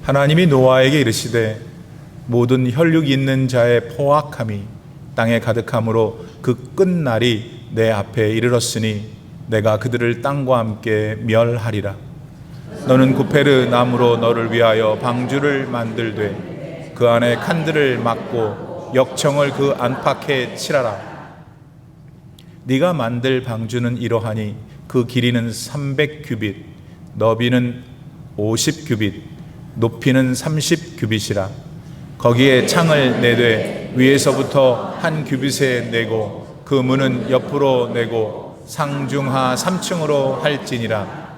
하나님이 노아에게 이르시되 모든 혈육 있는 자의 포악함이 땅에 가득함으로 그 끝날이 내 앞에 이르렀으니 내가 그들을 땅과 함께 멸하리라. 너는 구페르 나무로 너를 위하여 방주를 만들되 그 안에 칸들을 막고 역청을 그 안팎에 칠하라. 네가 만들 방주는 이러하니 그 길이는 300규빗, 너비는 50규빗, 높이는 30규빗이라. 거기에 창을 내되 위에서부터 한 규빗에 내고 그 문은 옆으로 내고 상중하 3층으로 할지니라.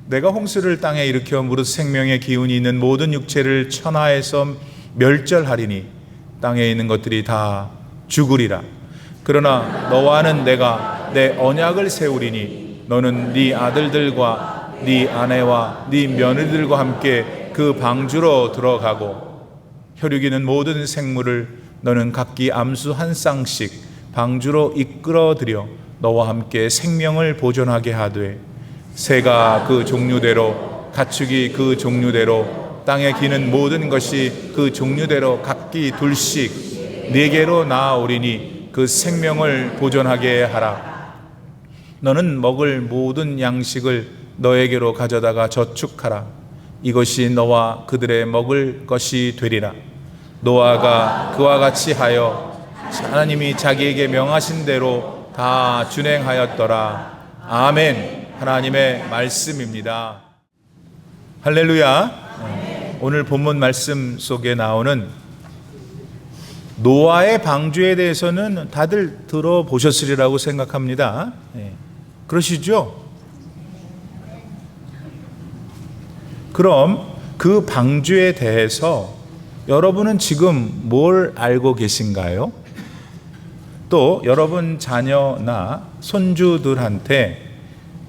내가 홍수를 땅에 일으켜 무릇 생명의 기운이 있는 모든 육체를 천하에서 멸절하리니 땅에 있는 것들이 다 죽으리라. 그러나 너와는 내가 내 언약을 세우리니 너는 네 아들들과 네 아내와 네 며느리들과 함께 그 방주로 들어가고 혈육 있는 모든 생물을 너는 각기 암수 한 쌍씩 방주로 이끌어들여 너와 함께 생명을 보존하게 하되 새가 그 종류대로 가축이 그 종류대로 땅에 기는 모든 것이 그 종류대로 각기 둘씩 네게로 나아오리니 그 생명을 보존하게 하라. 너는 먹을 모든 양식을 너에게로 가져다가 저축하라. 이것이 너와 그들의 먹을 것이 되리라. 노아가 그와 같이 하여 하나님이 자기에게 명하신 대로 다 준행하였더라. 아멘. 하나님의 말씀입니다. 할렐루야. 오늘 본문 말씀 속에 나오는 노아의 방주에 대해서는 다들 들어보셨으리라고 생각합니다. 그러시죠? 그럼 그 방주에 대해서 여러분은 지금 뭘 알고 계신가요? 또 여러분 자녀나 손주들한테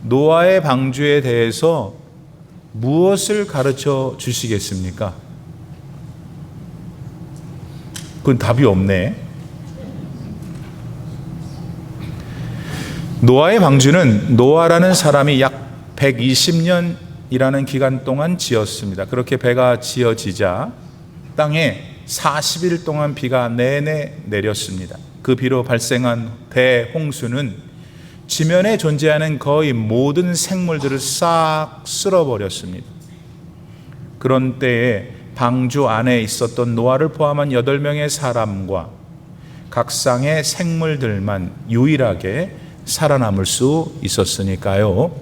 노아의 방주에 대해서 무엇을 가르쳐 주시겠습니까? 그건 답이 없네. 노아의 방주는 노아라는 사람이 약 120년이라는 기간 동안 지었습니다. 그렇게 배가 지어지자 땅에 40일 동안 비가 내내 내렸습니다. 그 비로 발생한 대홍수는 지면에 존재하는 거의 모든 생물들을 싹 쓸어버렸습니다. 그런 때에 방주 안에 있었던 노아를 포함한 8명의 사람과 각 쌍의 생물들만 유일하게 살아남을 수 있었으니까요.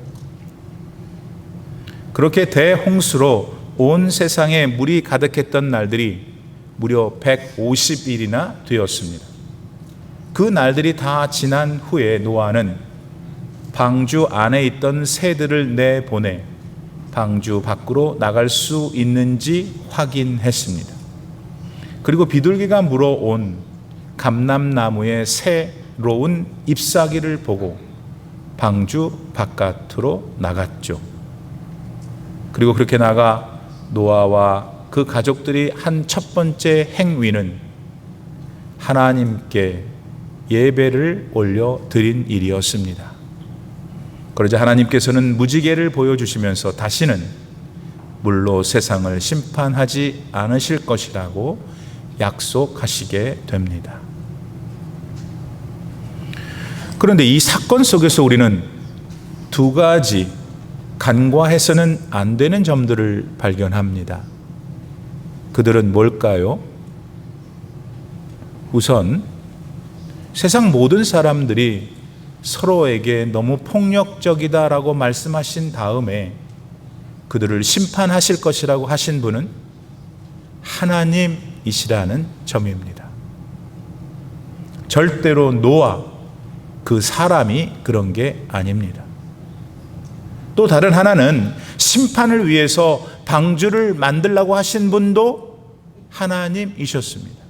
그렇게 대홍수로 온 세상에 물이 가득했던 날들이 무려 150일이나 되었습니다. 그 날들이 다 지난 후에 노아는 방주 안에 있던 새들을 내보내 방주 밖으로 나갈 수 있는지 확인했습니다. 그리고 비둘기가 물어온 감람나무의 새로운 잎사귀를 보고 방주 바깥으로 나갔죠. 그리고 그렇게 나가 노아와 그 가족들이 한 첫 번째 행위는 하나님께 예배를 올려드린 일이었습니다. 그러자 하나님께서는 무지개를 보여주시면서 다시는 물로 세상을 심판하지 않으실 것이라고 약속하시게 됩니다. 그런데 이 사건 속에서 우리는 두 가지 간과해서는 안 되는 점들을 발견합니다. 그들은 뭘까요? 우선 세상 모든 사람들이 서로에게 너무 폭력적이다라고 말씀하신 다음에 그들을 심판하실 것이라고 하신 분은 하나님이시라는 점입니다. 절대로 노아 그 사람이 그런 게 아닙니다. 또 다른 하나는 심판을 위해서 방주를 만들라고 하신 분도 하나님이셨습니다.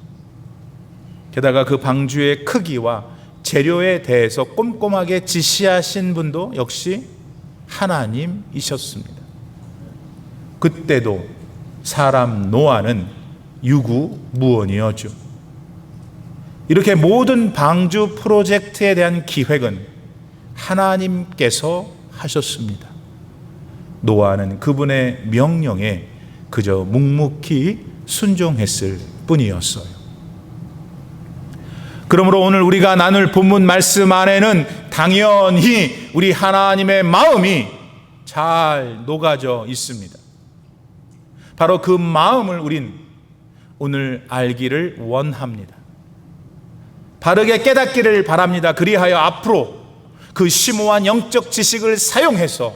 게다가 그 방주의 크기와 재료에 대해서 꼼꼼하게 지시하신 분도 역시 하나님이셨습니다. 그때도 사람 노아는 유구무원이었죠. 이렇게 모든 방주 프로젝트에 대한 기획은 하나님께서 하셨습니다. 노아는 그분의 명령에 그저 묵묵히 순종했을 뿐이었어요. 그러므로 오늘 우리가 나눌 본문 말씀 안에는 당연히 우리 하나님의 마음이 잘 녹아져 있습니다. 바로 그 마음을 우린 오늘 알기를 원합니다. 바르게 깨닫기를 바랍니다. 그리하여 앞으로 그 심오한 영적 지식을 사용해서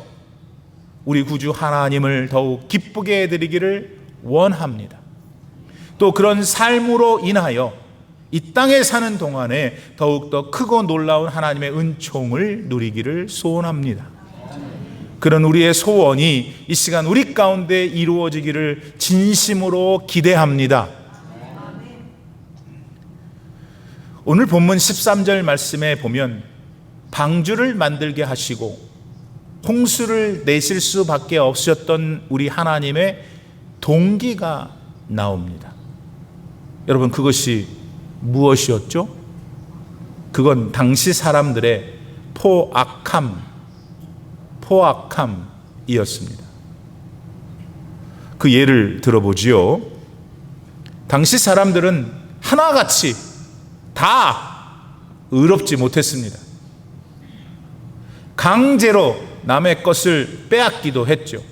우리 구주 하나님을 더욱 기쁘게 해드리기를 원합니다. 또 그런 삶으로 인하여 이 땅에 사는 동안에 더욱더 크고 놀라운 하나님의 은총을 누리기를 소원합니다. 그런 우리의 소원이 이 시간 우리 가운데 이루어지기를 진심으로 기대합니다. 오늘 본문 13절 말씀에 보면 방주를 만들게 하시고 홍수를 내실 수밖에 없으셨던 우리 하나님의 동기가 나옵니다. 여러분, 그것이 무엇이었죠? 그건 당시 사람들의 포악함이었습니다. 그 예를 들어보지요. 당시 사람들은 하나같이 다 의롭지 못했습니다. 강제로 남의 것을 빼앗기도 했죠.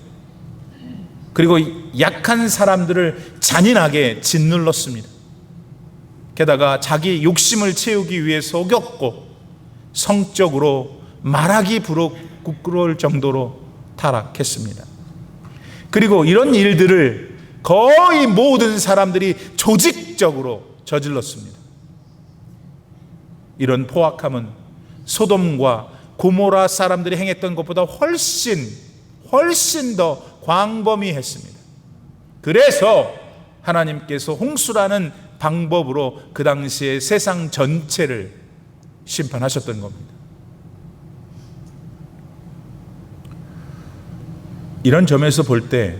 그리고 약한 사람들을 잔인하게 짓눌렀습니다. 게다가 자기 욕심을 채우기 위해 속였고 성적으로 말하기 부끄러울 정도로 타락했습니다. 그리고 이런 일들을 거의 모든 사람들이 조직적으로 저질렀습니다. 이런 포악함은 소돔과 고모라 사람들이 행했던 것보다 훨씬 더 광범위했습니다. 그래서 하나님께서 홍수라는 방법으로 그 당시에 세상 전체를 심판하셨던 겁니다. 이런 점에서 볼 때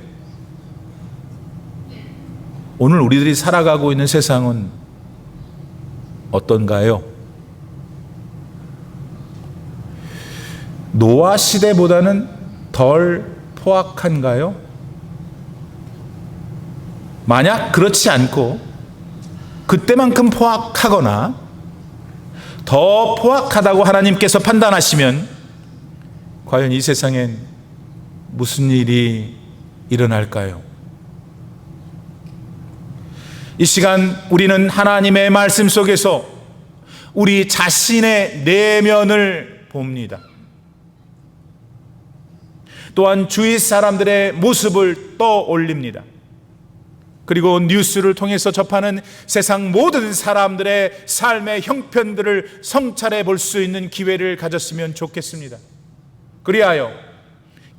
오늘 우리들이 살아가고 있는 세상은 어떤가요? 노아 시대보다는 덜 포악한가요? 만약 그렇지 않고 그때만큼 포악하거나 더 포악하다고 하나님께서 판단하시면 과연 이 세상엔 무슨 일이 일어날까요? 이 시간 우리는 하나님의 말씀 속에서 우리 자신의 내면을 봅니다. 또한 주위 사람들의 모습을 떠올립니다. 그리고 뉴스를 통해서 접하는 세상 모든 사람들의 삶의 형편들을 성찰해 볼 수 있는 기회를 가졌으면 좋겠습니다. 그리하여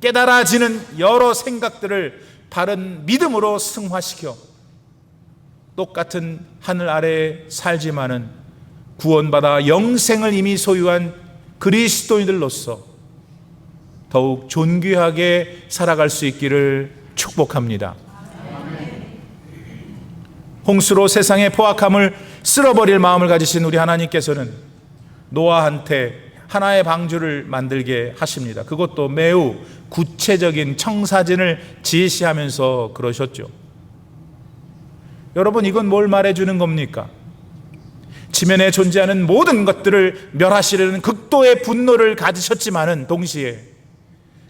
깨달아지는 여러 생각들을 바른 믿음으로 승화시켜 똑같은 하늘 아래에 살지만은 구원받아 영생을 이미 소유한 그리스도인들로서 더욱 존귀하게 살아갈 수 있기를 축복합니다. 홍수로 세상의 포악함을 쓸어버릴 마음을 가지신 우리 하나님께서는 노아한테 하나의 방주를 만들게 하십니다. 그것도 매우 구체적인 청사진을 지시하면서 그러셨죠. 여러분, 이건 뭘 말해주는 겁니까? 지면에 존재하는 모든 것들을 멸하시려는 극도의 분노를 가지셨지만은 동시에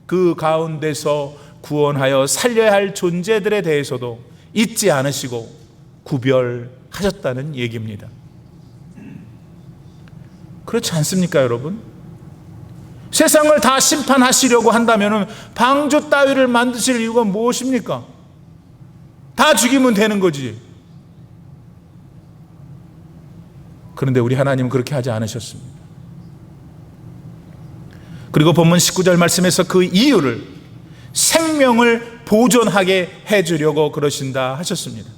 그 가운데서 구원하여 살려야 할 존재들에 대해서도 잊지 않으시고 구별하셨다는 얘기입니다. 그렇지 않습니까, 여러분? 세상을 다 심판하시려고 한다면 방주 따위를 만드실 이유가 무엇입니까? 다 죽이면 되는 거지. 그런데 우리 하나님은 그렇게 하지 않으셨습니다. 그리고 본문 19절 말씀에서 그 이유를 생명을 보존하게 해주려고 그러신다 하셨습니다.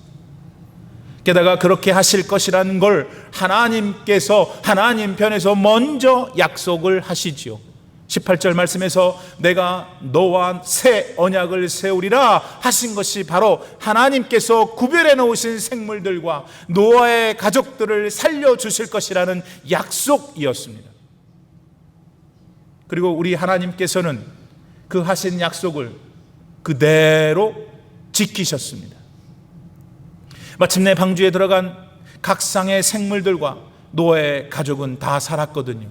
게다가 그렇게 하실 것이라는 걸 하나님께서 하나님 편에서 먼저 약속을 하시지요. 18절 말씀에서 내가 너와 새 언약을 세우리라 하신 것이 바로 하나님께서 구별해 놓으신 생물들과 노아의 가족들을 살려주실 것이라는 약속이었습니다. 그리고 우리 하나님께서는 그 하신 약속을 그대로 지키셨습니다. 마침내 방주에 들어간 각 쌍의 생물들과 노아의 가족은 다 살았거든요.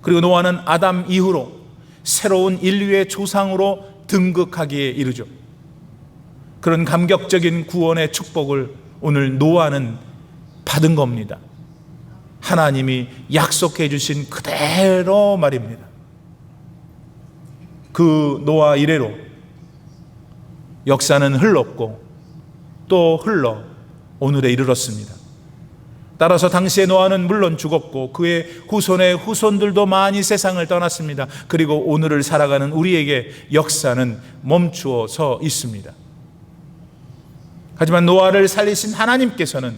그리고 노아는 아담 이후로 새로운 인류의 조상으로 등극하기에 이르죠. 그런 감격적인 구원의 축복을 오늘 노아는 받은 겁니다. 하나님이 약속해 주신 그대로 말입니다. 그 노아 이래로 역사는 흘렀고 또 흘러 오늘에 이르렀습니다. 따라서 당시의 노아는 물론 죽었고 그의 후손의 후손들도 많이 세상을 떠났습니다. 그리고 오늘을 살아가는 우리에게 역사는 멈추어 서 있습니다. 하지만 노아를 살리신 하나님께서는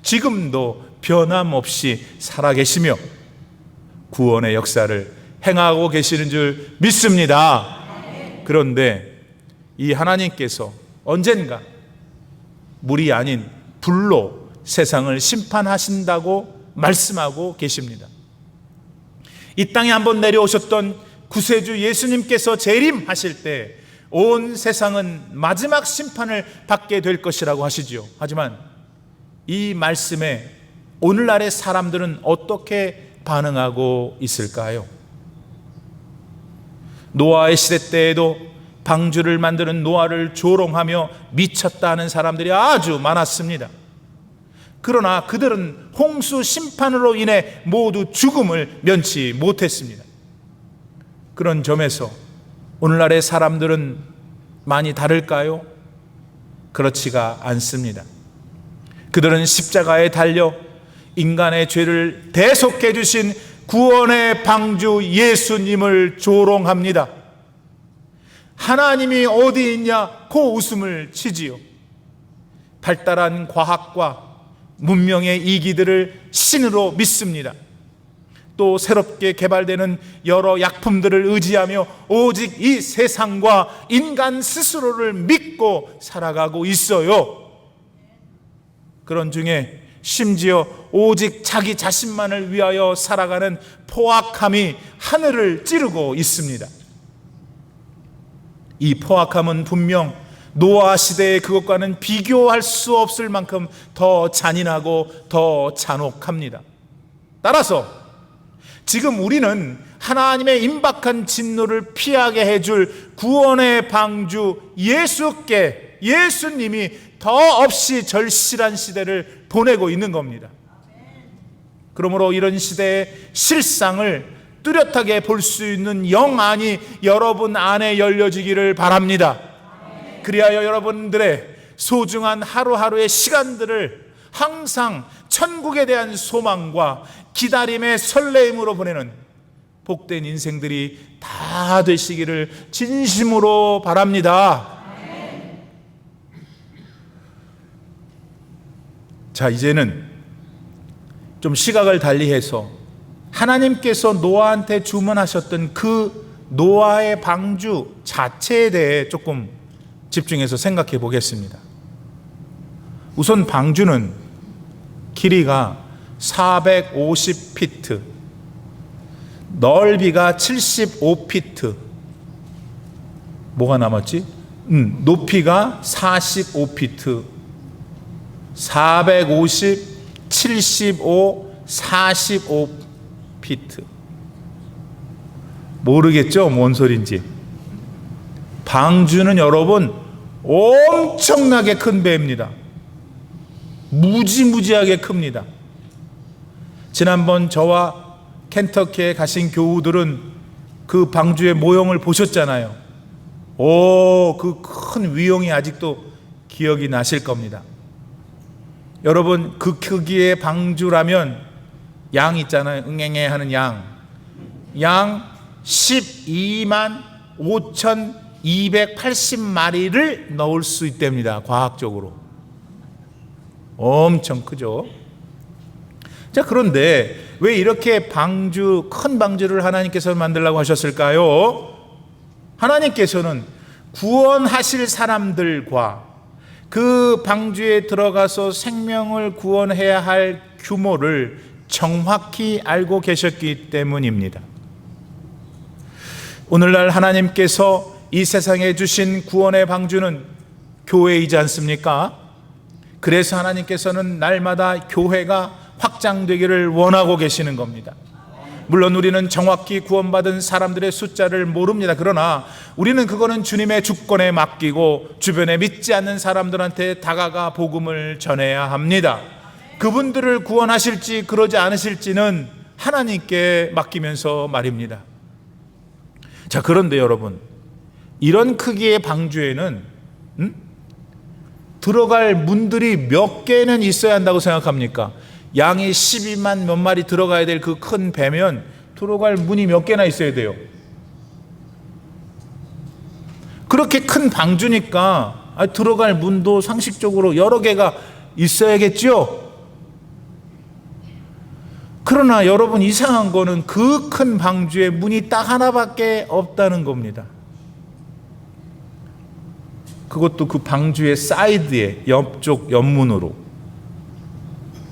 지금도 변함없이 살아계시며 구원의 역사를 행하고 계시는 줄 믿습니다. 그런데 이 하나님께서 언젠가 물이 아닌 불로 세상을 심판하신다고 말씀하고 계십니다. 이 땅에 한번 내려오셨던 구세주 예수님께서 재림하실 때 온 세상은 마지막 심판을 받게 될 것이라고 하시지요. 하지만 이 말씀에 오늘날의 사람들은 어떻게 반응하고 있을까요? 노아의 시대 때에도 방주를 만드는 노아를 조롱하며 미쳤다 하는 사람들이 아주 많았습니다. 그러나 그들은 홍수 심판으로 인해 모두 죽음을 면치 못했습니다. 그런 점에서 오늘날의 사람들은 많이 다를까요? 그렇지가 않습니다. 그들은 십자가에 달려 인간의 죄를 대속해 주신 구원의 방주 예수님을 조롱합니다. 하나님이 어디 있냐고 웃음을 치지요. 발달한 과학과 문명의 이기들을 신으로 믿습니다. 또 새롭게 개발되는 여러 약품들을 의지하며 오직 이 세상과 인간 스스로를 믿고 살아가고 있어요. 그런 중에 심지어 오직 자기 자신만을 위하여 살아가는 포악함이 하늘을 찌르고 있습니다. 이 포악함은 분명 노아 시대의 그것과는 비교할 수 없을 만큼 더 잔인하고 더 잔혹합니다. 따라서 지금 우리는 하나님의 임박한 진노를 피하게 해줄 구원의 방주 예수께 예수님이 더없이 절실한 시대를 보내고 있는 겁니다. 그러므로 이런 시대의 실상을 뚜렷하게 볼 수 있는 영안이 여러분 안에 열려지기를 바랍니다. 그리하여 여러분들의 소중한 하루하루의 시간들을 항상 천국에 대한 소망과 기다림의 설레임으로 보내는 복된 인생들이 다 되시기를 진심으로 바랍니다. 자, 이제는 좀 시각을 달리해서 하나님께서 노아한테 주문하셨던 그 노아의 방주 자체에 대해 조금 집중해서 생각해 보겠습니다. 우선 방주는 길이가 450피트, 넓이가 75피트, 뭐가 남았지? 높이가 45피트, 450, 75, 45피트. 모르겠죠? 뭔 소린지. 방주는 여러분 엄청나게 큰 배입니다. 무지무지하게 큽니다. 지난번 저와 켄터키에 가신 교우들은 그 방주의 모형을 보셨잖아요. 그 큰 위용이 아직도 기억이 나실 겁니다. 여러분, 그 크기의 방주라면 양 있잖아요. 응앵애 하는 양 12만 5,280마리를 넣을 수 있답니다. 과학적으로. 엄청 크죠. 자, 그런데 왜 이렇게 큰 방주를 하나님께서 만들라고 하셨을까요? 하나님께서는 구원하실 사람들과 그 방주에 들어가서 생명을 구원해야 할 규모를 정확히 알고 계셨기 때문입니다. 오늘날 하나님께서 이 세상에 주신 구원의 방주는 교회이지 않습니까? 그래서 하나님께서는 날마다 교회가 확장되기를 원하고 계시는 겁니다. 물론 우리는 정확히 구원받은 사람들의 숫자를 모릅니다. 그러나 우리는 그거는 주님의 주권에 맡기고 주변에 믿지 않는 사람들한테 다가가 복음을 전해야 합니다. 그분들을 구원하실지 그러지 않으실지는 하나님께 맡기면서 말입니다. 자, 그런데 여러분, 이런 크기의 방주에는 들어갈 문들이 몇 개는 있어야 한다고 생각합니까? 양이 12만 몇 마리 들어가야 될 그 큰 배면 들어갈 문이 몇 개나 있어야 돼요. 그렇게 큰 방주니까 들어갈 문도 상식적으로 여러 개가 있어야겠죠. 그러나 여러분, 이상한 거는 그 큰 방주에 문이 딱 하나밖에 없다는 겁니다. 그것도 그 방주의 사이드에 옆쪽 옆문으로.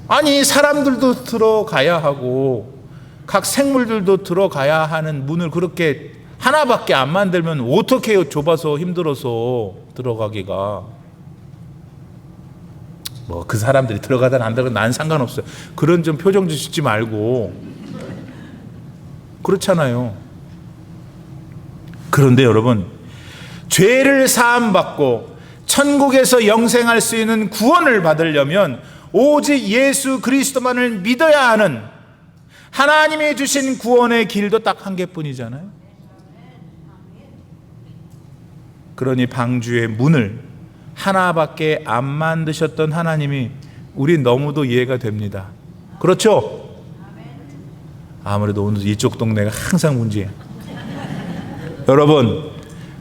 아니, 사람들도 들어가야 하고 각 생물들도 들어가야 하는 문을 그렇게 하나밖에 안 만들면 어떻게 해요? 좁아서 힘들어서 들어가기가. 뭐 그 사람들이 들어가든 안 들어가든 난 상관없어요. 그런 좀 표정 짓지 말고. 그렇잖아요. 그런데 여러분, 죄를 사함받고 천국에서 영생할 수 있는 구원을 받으려면 오직 예수 그리스도만을 믿어야 하는 하나님이 주신 구원의 길도 딱 한 개뿐이잖아요. 그러니 방주의 문을 하나밖에 안 만드셨던 하나님이 우리 너무도 이해가 됩니다. 그렇죠? 아무래도 오늘 이쪽 동네가 항상 문제예요. 여러분,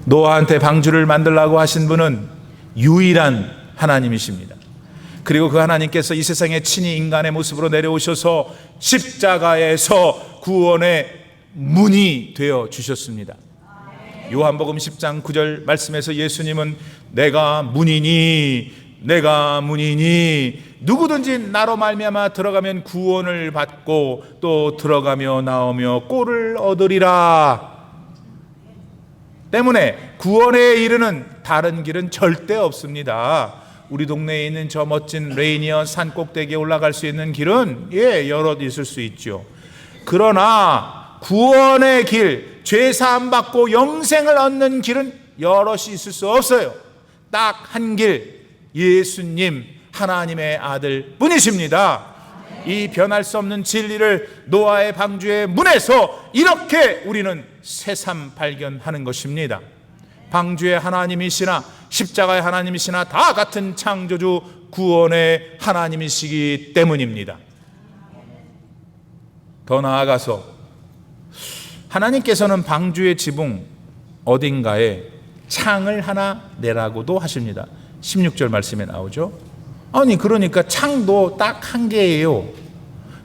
노아한테 방주를 만들라고 하신 분은 유일한 하나님이십니다. 그리고 그 하나님께서 이 세상에 친히 인간의 모습으로 내려오셔서 십자가에서 구원의 문이 되어 주셨습니다. 요한복음 10장 9절 말씀에서 예수님은 내가 문이니 누구든지 나로 말미암아 들어가면 구원을 받고 또 들어가며 나오며 꼴을 얻으리라. 때문에 구원에 이르는 다른 길은 절대 없습니다. 우리 동네에 있는 저 멋진 레이니어 산 꼭대기에 올라갈 수 있는 길은 여럿 있을 수 있죠. 그러나 구원의 길, 죄 사함 받고 영생을 얻는 길은 여럿이 있을 수 없어요. 딱 한 길, 예수님 하나님의 아들 뿐이십니다. 이 변할 수 없는 진리를 노아의 방주의 문에서 이렇게 우리는 새삼 발견하는 것입니다. 방주의 하나님이시나 십자가의 하나님이시나 다 같은 창조주 구원의 하나님이시기 때문입니다. 더 나아가서 하나님께서는 방주의 지붕 어딘가에 창을 하나 내라고도 하십니다. 16절 말씀에 나오죠. 아니, 그러니까 창도 딱 한 개예요.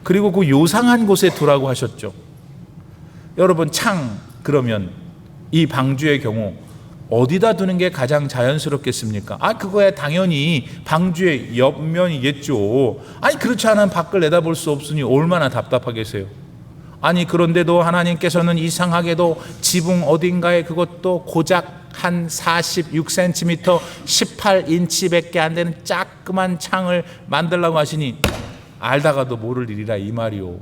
그리고 그 요상한 곳에 두라고 하셨죠. 여러분, 창 그러면 이 방주의 경우 어디다 두는 게 가장 자연스럽겠습니까? 그거야 당연히 방주의 옆면이겠죠. 그렇지 않으면 밖을 내다볼 수 없으니 얼마나 답답하겠어요. 그런데도 하나님께서는 이상하게도 지붕 어딘가에 그것도 고작 한 46cm 18인치밖에 안 되는 자그만 창을 만들라고 하시니 알다가도 모를 일이라 이 말이요.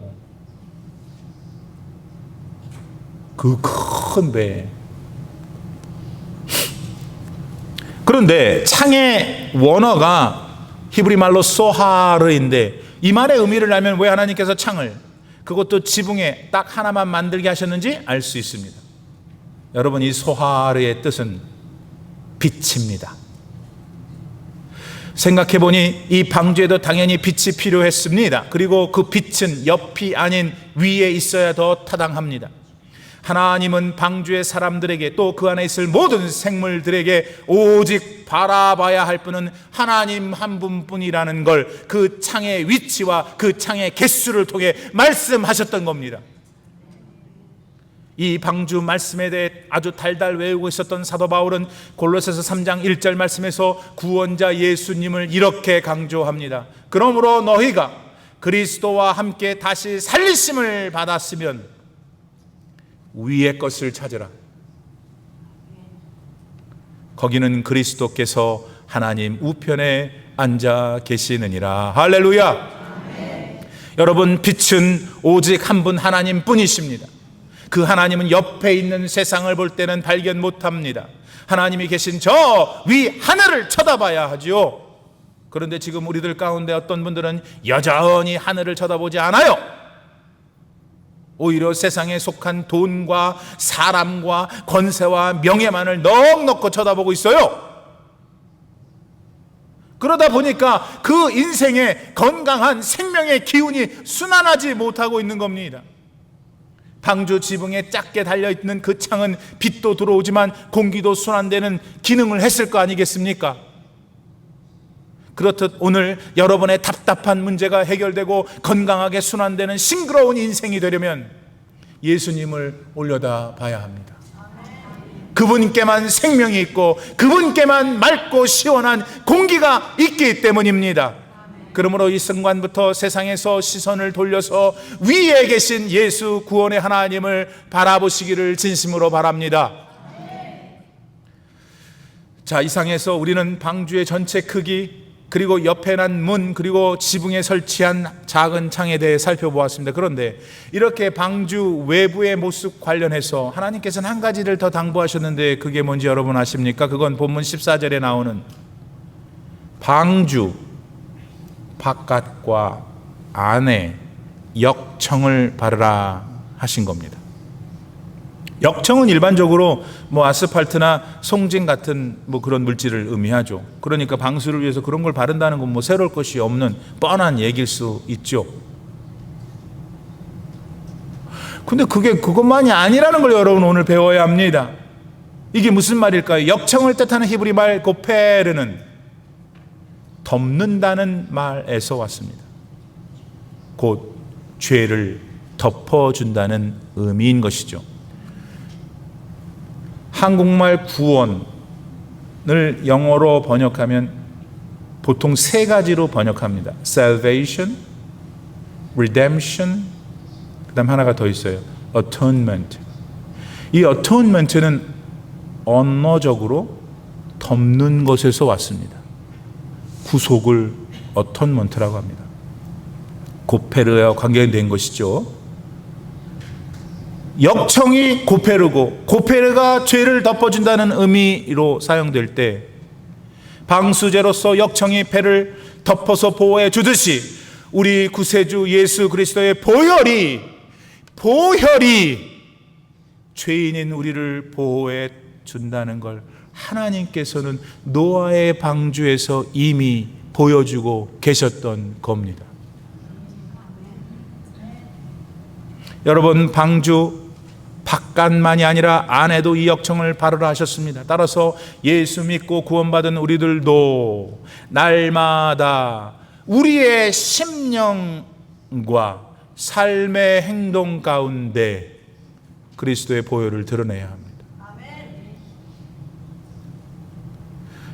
그 큰 배. 그런데 창의 원어가 히브리 말로 소하르인데 이 말의 의미를 알면 왜 하나님께서 창을 그것도 지붕에 딱 하나만 만들게 하셨는지 알 수 있습니다. 여러분, 이 소하르의 뜻은 빛입니다. 생각해보니 이 방주에도 당연히 빛이 필요했습니다. 그리고 그 빛은 옆이 아닌 위에 있어야 더 타당합니다. 하나님은 방주의 사람들에게 또 그 안에 있을 모든 생물들에게 오직 바라봐야 할 분은 하나님 한 분뿐이라는 걸 그 창의 위치와 그 창의 개수를 통해 말씀하셨던 겁니다. 이 방주 말씀에 대해 아주 달달 외우고 있었던 사도 바울은 골로새서 3장 1절 말씀에서 구원자 예수님을 이렇게 강조합니다. 그러므로 너희가 그리스도와 함께 다시 살리심을 받았으면 위의 것을 찾으라. 거기는 그리스도께서 하나님 우편에 앉아 계시느니라. 할렐루야. 여러분, 빛은 오직 한 분 하나님 뿐이십니다. 그 하나님은 옆에 있는 세상을 볼 때는 발견 못합니다. 하나님이 계신 저 위 하늘을 쳐다봐야 하지요. 그런데 지금 우리들 가운데 어떤 분들은 여전히 하늘을 쳐다보지 않아요. 오히려 세상에 속한 돈과 사람과 권세와 명예만을 넉넉히 쳐다보고 있어요. 그러다 보니까 그 인생의 건강한 생명의 기운이 순환하지 못하고 있는 겁니다. 방주 지붕에 작게 달려있는 그 창은 빛도 들어오지만 공기도 순환되는 기능을 했을 거 아니겠습니까? 그렇듯 오늘 여러분의 답답한 문제가 해결되고 건강하게 순환되는 싱그러운 인생이 되려면 예수님을 올려다 봐야 합니다. 그분께만 생명이 있고 그분께만 맑고 시원한 공기가 있기 때문입니다. 그러므로 이 순간부터 세상에서 시선을 돌려서 위에 계신 예수 구원의 하나님을 바라보시기를 진심으로 바랍니다. 자, 이상에서 우리는 방주의 전체 크기, 그리고 옆에 난 문, 그리고 지붕에 설치한 작은 창에 대해 살펴보았습니다. 그런데 이렇게 방주 외부의 모습 관련해서 하나님께서는 한 가지를 더 당부하셨는데 그게 뭔지 여러분 아십니까? 그건 본문 14절에 나오는 방주 바깥과 안에 역청을 바르라 하신 겁니다. 역청은 일반적으로 아스팔트나 송진 같은 그런 물질을 의미하죠. 그러니까 방수를 위해서 그런 걸 바른다는 건 새로울 것이 없는 뻔한 얘기일 수 있죠. 근데 그게 그것만이 아니라는 걸 여러분 오늘 배워야 합니다. 이게 무슨 말일까요? 역청을 뜻하는 히브리 말 고페르는 덮는다는 말에서 왔습니다. 곧 죄를 덮어준다는 의미인 것이죠. 한국말 구원을 영어로 번역하면 보통 세 가지로 번역합니다. Salvation, Redemption, 그 다음 하나가 더 있어요. Atonement. 이 Atonement는 언어적으로 덮는 것에서 왔습니다. 구속을 Atonement라고 합니다. 고페르와 관계된 것이죠. 역청이 고페르고 고페르가 죄를 덮어준다는 의미로 사용될 때 방수제로서 역청이 배를 덮어서 보호해 주듯이 우리 구세주 예수 그리스도의 보혈이 죄인인 우리를 보호해 준다는 걸 하나님께서는 노아의 방주에서 이미 보여주고 계셨던 겁니다. 여러분, 방주 바깥만이 아니라 안에도 이 역청을 바르라 하셨습니다. 따라서 예수 믿고 구원받은 우리들도 날마다 우리의 심령과 삶의 행동 가운데 그리스도의 보혈을 드러내야 합니다.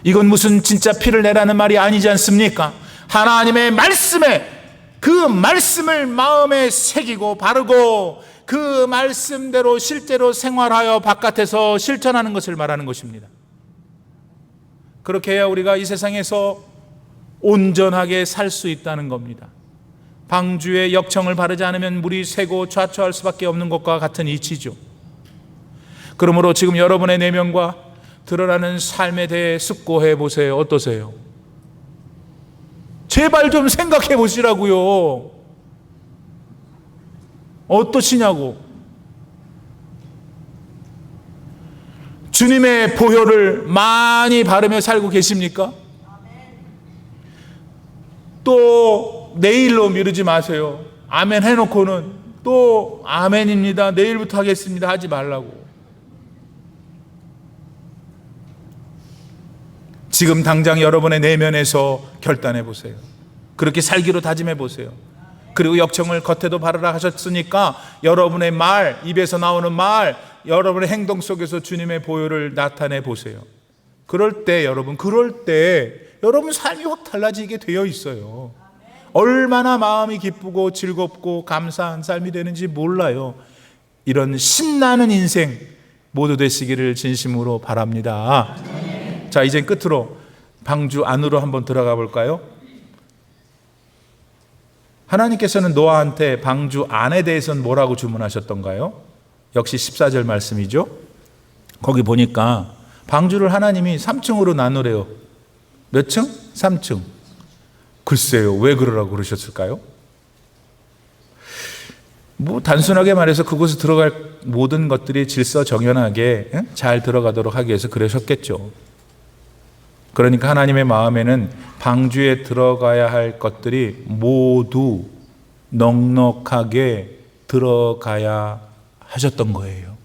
이건 무슨 진짜 피를 내라는 말이 아니지 않습니까? 하나님의 말씀에 그 말씀을 마음에 새기고 바르고 그 말씀대로 실제로 생활하여 바깥에서 실천하는 것을 말하는 것입니다. 그렇게 해야 우리가 이 세상에서 온전하게 살 수 있다는 겁니다. 방주에 역청을 바르지 않으면 물이 새고 좌초할 수밖에 없는 것과 같은 이치죠. 그러므로 지금 여러분의 내면과 드러나는 삶에 대해 숙고해 보세요. 어떠세요? 제발 좀 생각해 보시라고요. 어떠시냐고. 주님의 보혈을 많이 바르며 살고 계십니까? 또 내일로 미루지 마세요. 아멘 해놓고는 또 아멘입니다, 내일부터 하겠습니다 하지 말라고. 지금 당장 여러분의 내면에서 결단해 보세요. 그렇게 살기로 다짐해 보세요. 그리고 역청을 겉에도 바르라 하셨으니까 여러분의 말, 입에서 나오는 말, 여러분의 행동 속에서 주님의 보혈을 나타내 보세요. 그럴 때 여러분 삶이 확 달라지게 되어 있어요. 얼마나 마음이 기쁘고 즐겁고 감사한 삶이 되는지 몰라요. 이런 신나는 인생 모두 되시기를 진심으로 바랍니다. 자, 이제 끝으로 방주 안으로 한번 들어가 볼까요? 하나님께서는 노아한테 방주 안에 대해서는 뭐라고 주문하셨던가요? 역시 14절 말씀이죠. 거기 보니까 방주를 하나님이 3층으로 나누래요. 몇 층? 3층. 글쎄요, 왜 그러라고 그러셨을까요? 뭐 단순하게 말해서 그곳에 들어갈 모든 것들이 질서정연하게 잘 들어가도록 하기 위해서 그러셨겠죠. 그러니까 하나님의 마음에는 방주에 들어가야 할 것들이 모두 넉넉하게 들어가야 하셨던 거예요.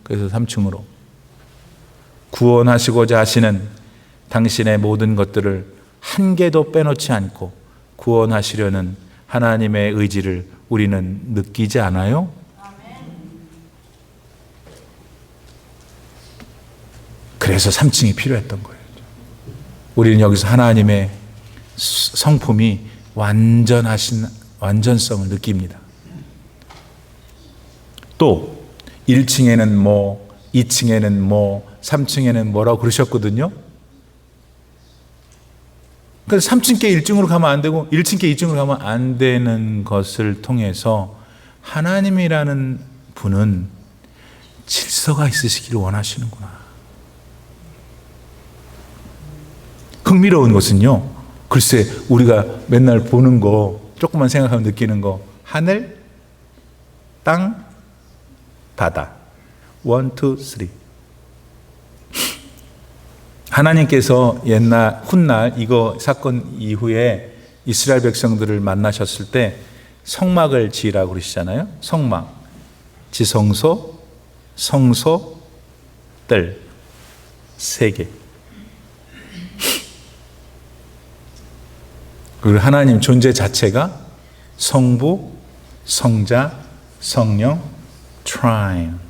그래서 3층으로 구원하시고자 하시는 당신의 모든 것들을 한 개도 빼놓지 않고 구원하시려는 하나님의 의지를 우리는 느끼지 않아요? 그래서 3층이 필요했던 거예요. 우리는 여기서 하나님의 성품이 완전성을 느낍니다. 또 1층에는 뭐, 2층에는 뭐, 3층에는 뭐라고 그러셨거든요. 그래서 3층께 1층으로 가면 안 되고 1층께 2층으로 가면 안 되는 것을 통해서 하나님이라는 분은 질서가 있으시기를 원하시는구나. 흥미로운 것은요, 글쎄 우리가 맨날 보는 거, 조금만 생각하면 느끼는 거, 하늘, 땅, 바다. 1, 2, 3. 하나님께서 훗날 이거 사건 이후에 이스라엘 백성들을 만나셨을 때 성막을 지으라고 그러시잖아요. 성막, 지성소, 성소, 뜰 3개. 그리고 하나님 존재 자체가 성부, 성자, 성령, 트라이언.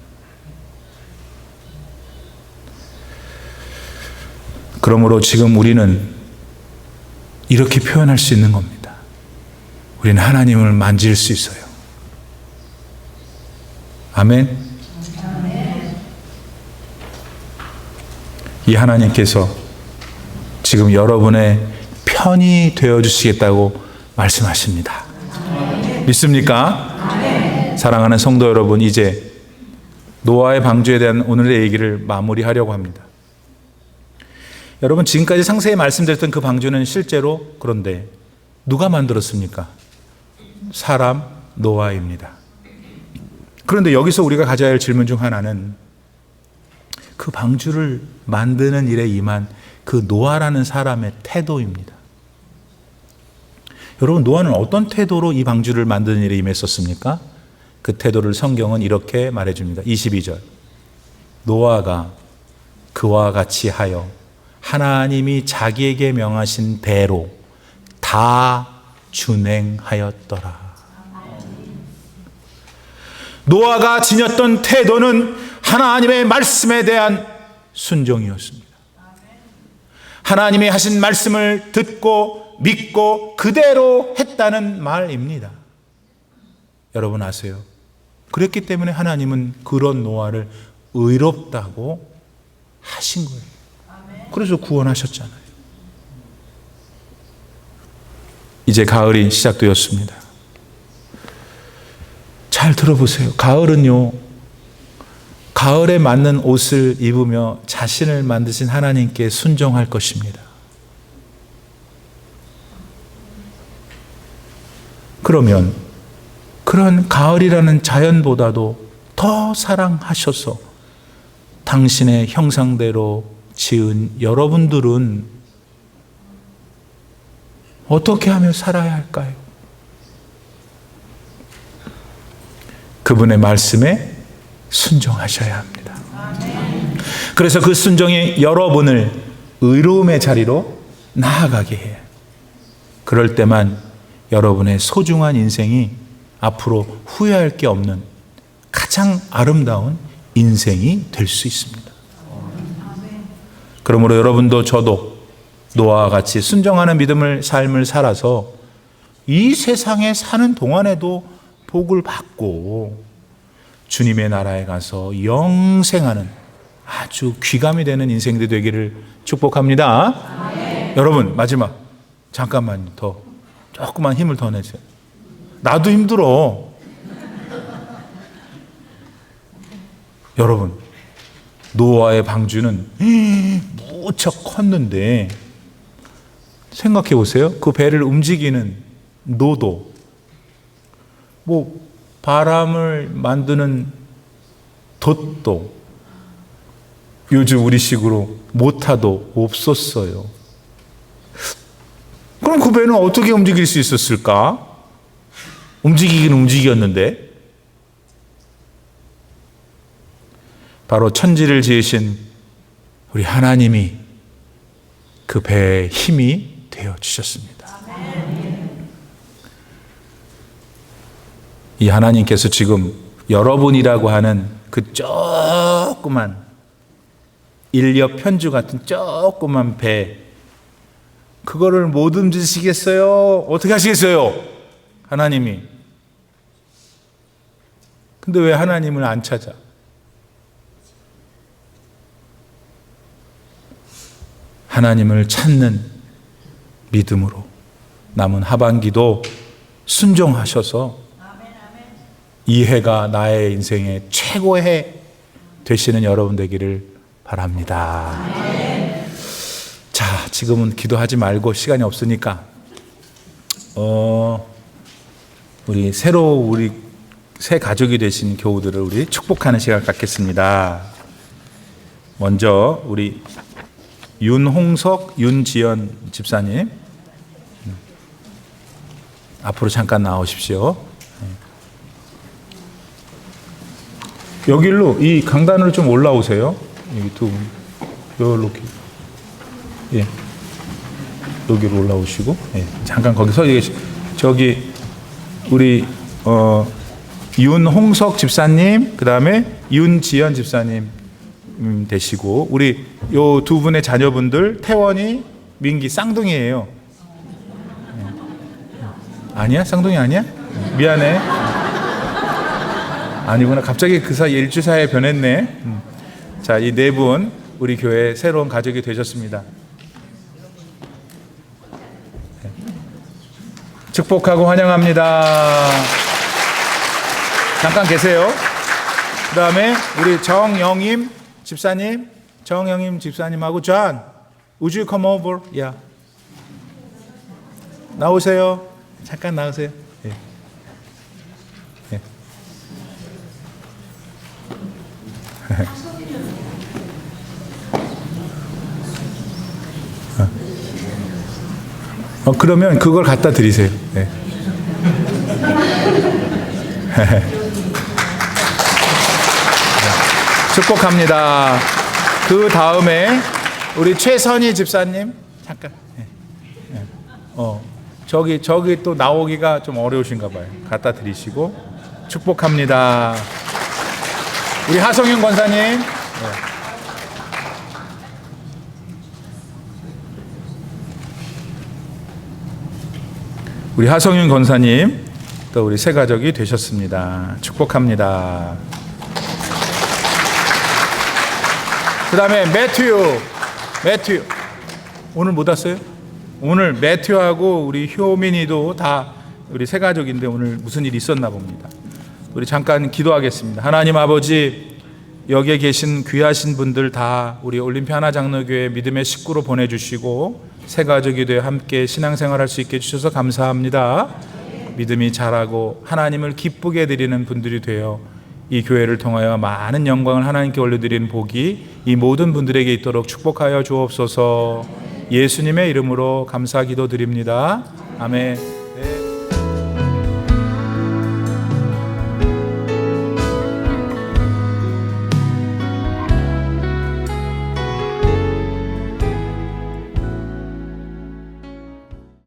그러므로 지금 우리는 이렇게 표현할 수 있는 겁니다. 우리는 하나님을 만질 수 있어요. 아멘. 이 하나님께서 지금 여러분의 편이 되어주시겠다고 말씀하십니다. 믿습니까? 사랑하는 성도 여러분, 이제 노아의 방주에 대한 오늘의 얘기를 마무리하려고 합니다. 여러분, 지금까지 상세히 말씀드렸던 그 방주는 실제로 그런데 누가 만들었습니까? 사람 노아입니다. 그런데 여기서 우리가 가져야 할 질문 중 하나는 그 방주를 만드는 일에 임한 그 노아라는 사람의 태도입니다. 여러분, 노아는 어떤 태도로 이 방주를 만드는 일에 임했었습니까? 그 태도를 성경은 이렇게 말해줍니다. 22절. 노아가 그와 같이 하여 하나님이 자기에게 명하신 대로 다 준행하였더라. 노아가 지녔던 태도는 하나님의 말씀에 대한 순종이었습니다. 하나님이 하신 말씀을 듣고 믿고 그대로 했다는 말입니다. 여러분 아세요? 그랬기 때문에 하나님은 그런 노아를 의롭다고 하신 거예요. 그래서 구원하셨잖아요. 이제 가을이 시작되었습니다. 잘 들어보세요. 가을은요, 가을에 맞는 옷을 입으며 자신을 만드신 하나님께 순종할 것입니다. 그러면 그런 가을이라는 자연보다도 더 사랑하셔서 당신의 형상대로 지은 여러분들은 어떻게 하며 살아야 할까요? 그분의 말씀에 순종하셔야 합니다. 그래서 그 순종이 여러분을 의로움의 자리로 나아가게 해요. 그럴 때만 여러분의 소중한 인생이 앞으로 후회할 게 없는 가장 아름다운 인생이 될 수 있습니다. 그러므로 여러분도 저도 노아와 같이 순종하는 삶을 살아서 이 세상에 사는 동안에도 복을 받고 주님의 나라에 가서 영생하는 아주 귀감이 되는 인생들이 되기를 축복합니다. 여러분, 마지막 잠깐만 더 조금만 힘을 더 내세요. 나도 힘들어. 여러분, 노아의 방주는 무척 컸는데 생각해 보세요. 그 배를 움직이는 노도, 뭐 바람을 만드는 돛도 요즘 우리식으로 모타도 없었어요. 그럼 그 배는 어떻게 움직일 수 있었을까? 움직이긴 움직였는데 바로 천지를 지으신 우리 하나님이 그 배의 힘이 되어 주셨습니다. 이 하나님께서 지금 여러분이라고 하는 그 조그만 인력 편주 같은 조그만 배, 그거를 못 움직이시겠어요? 어떻게 하시겠어요? 하나님이. 근데 왜 하나님을 안 찾아? 하나님을 찾는 믿음으로 남은 하반기도 순종하셔서 이 해가 나의 인생의 최고의 해 되시는 여러분 되기를 바랍니다. 자, 지금은 기도하지 말고 시간이 없으니까 우리 새 가족이 되신 교우들을 우리 축복하는 시간 갖겠습니다. 먼저 우리 윤홍석, 윤지연 집사님 앞으로 잠깐 나오십시오. 여기로 이 강단으로 좀 올라오세요. 여기 두 분, 이렇게, 예, 여기로 올라오시고, 예, 잠깐 거기 서 계시. 저기 우리 윤홍석 집사님, 그 다음에 윤지연 집사님 되시고, 우리 요 두 분의 자녀분들 태원이, 민기 쌍둥이에요. 아니야? 쌍둥이 아니야? 미안해. 아니구나. 갑자기 그 사이 일주 사이에 변했네. 자, 이 네 분 우리 교회 새로운 가족이 되셨습니다. 축복하고 환영합니다. 잠깐 계세요. 그 다음에 우리 정영임 집사님하고 John, would you come over? Yeah. 나오세요. 잠깐 나오세요. 예. 예. 그러면 그걸 갖다 드리세요. 네. 축복합니다. 그 다음에 우리 최선희 집사님 잠깐. 네. 저기 또 나오기가 좀 어려우신가 봐요. 갖다 드리시고 축복합니다. 우리 하성윤 권사님. 네. 우리 하성윤 권사님 또 우리 새 가족이 되셨습니다. 축복합니다. 그 다음에 매튜 오늘 못 왔어요? 오늘 매튜하고 우리 효민이도 다 우리 새 가족인데 오늘 무슨 일이 있었나 봅니다. 우리 잠깐 기도하겠습니다. 하나님 아버지, 여기에 계신 귀하신 분들 다 우리 올림피 하나장로교회 믿음의 식구로 보내주시고 새 가족이 되어 함께 신앙생활할 수 있게 해주셔서 감사합니다. 믿음이 자라고 하나님을 기쁘게 드리는 분들이 되어 이 교회를 통하여 많은 영광을 하나님께 올려드리는 복이 이 모든 분들에게 있도록 축복하여 주옵소서. 예수님의 이름으로 감사 기도드립니다. 아멘.